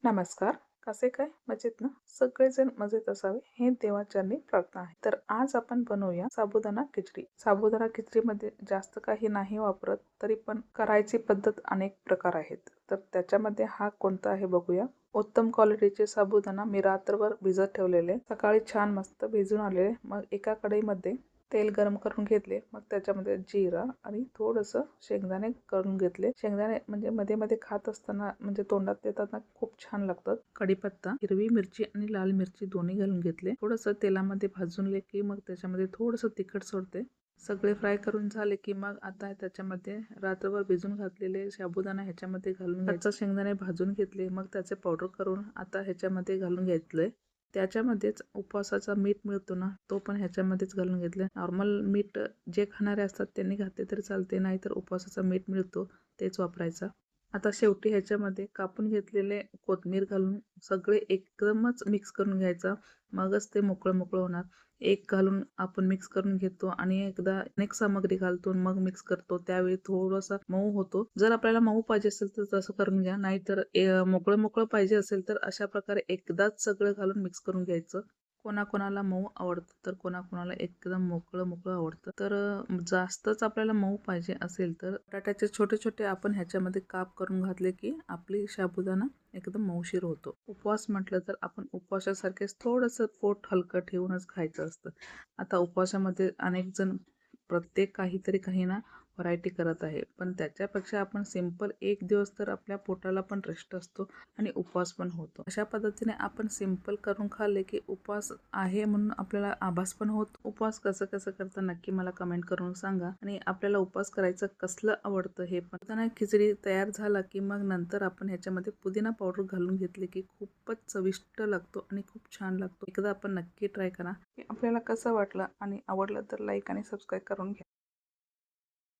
नमस्कार. कसे काय? मजेत ना? सगळेजण मजेत असावे हे देवाचरणी प्रार्थना आहे. तर आज आपण बनवूया साबुदाणा खिचडी. साबुदाणा खिचडीमध्ये जास्त काही नाही वापरत, तरी पण करायची पद्धत अनेक प्रकार आहेत. तर त्याच्यामध्ये हा कोणता आहे बघूया. उत्तम क्वालिटीचे साबुदाणा मी रात्रभर भिजत ठेवलेले. सकाळी छान मस्त भिजून आलेले. मग एका कढईमध्ये तेल गरम करून घेतले. मग त्याच्यामध्ये जिरा आणि थोडंसं शेंगदाणे करून घेतले. शेंगदाणे म्हणजे मध्ये मध्ये खात असताना म्हणजे तोंडात देताना खूप छान लागतात. कढीपत्ता, हिरवी मिरची आणि लाल मिरची दोन्ही घालून घेतले. थोडंसं तेलामध्ये भाजून की मग त्याच्यामध्ये थोडंसं तिखट सोडते. सगळे फ्राय करून झाले की मग आता त्याच्यामध्ये रात्रभर भिजून घातलेले साबुदाणा ह्याच्यामध्ये घालून घ्यायचा. शेंगदाणे भाजून घेतले. मग त्याचे पावडर करून आता ह्याच्यामध्ये घालून घेतलंय. त्याच्यामध्येच उपवासाचा मीठ मिळतो ना, तो पण ह्याच्यामध्येच घालून घेतलं. नॉर्मल मीठ जे खाणारे असतात त्यांनी घातले तरी चालते, नाहीतर उपवासाचा मीठ मिळतो तेच वापरायचा. आता शेवटी ह्याच्यामध्ये कापून घेतलेले कोथिंबीर घालून सगळे एकदमच मिक्स करून घ्यायचा. मगच ते मोकळं मोकळं होणार. एक घालून आपण मिक्स करून घेतो आणि एकदा अनेक सामग्री घालतो मग मिक्स करतो, त्यावेळी थोडासा मऊ होतो. जर आपल्याला मऊ पाहिजे असेल तर तसं करून घ्या, नाहीतर मोकळं मोकळं पाहिजे असेल तर अशा प्रकारे एकदाच सगळं घालून मिक्स करून घ्यायचं. कोणाकोणाला मऊ आवडतं तर कोणाकोणाला एकदम मोकळं मोकळं आवडतं. तर जास्तच आपल्याला मऊ पाहिजे असेल तर बटाट्याचे छोटे छोटे आपण ह्याच्यामध्ये काप करून घातले की आपली साबुदाणा एकदम मऊशीर होतो. उपवास म्हटलं तर आपण उपवासासारखेच थोडंसं पोट हलकं ठेवूनच खायचं असतं. आता उपवासामध्ये अनेक जण प्रत्येक काहीतरी काही ना व्हरायटी करत आहे, पण त्याच्यापेक्षा आपण सिंपल एक दिवस तर आपल्या पोटाला पण रेस्ट असतो आणि उपवास पण होतो. अशा पद्धतीने आपण सिंपल करून खाल्ले की उपवास आहे म्हणून आपल्याला आभास पण होत. उपवास कसं कसं करता नक्की मला कमेंट करून सांगा. आणि आपल्याला उपवास करायचं कसलं आवडतं हे पण. साबुदाणा खिचडी तयार झाला की मग नंतर आपण ह्याच्यामध्ये पुदिना पावडर घालून घेतले की खूपच चविष्ट लागतो आणि खूप छान लागतो. एकदा आपण नक्की ट्राय करा. आपल्याला कसं वाटलं आणि आवडलं तर लाईक आणि सबस्क्राईब करून घ्या.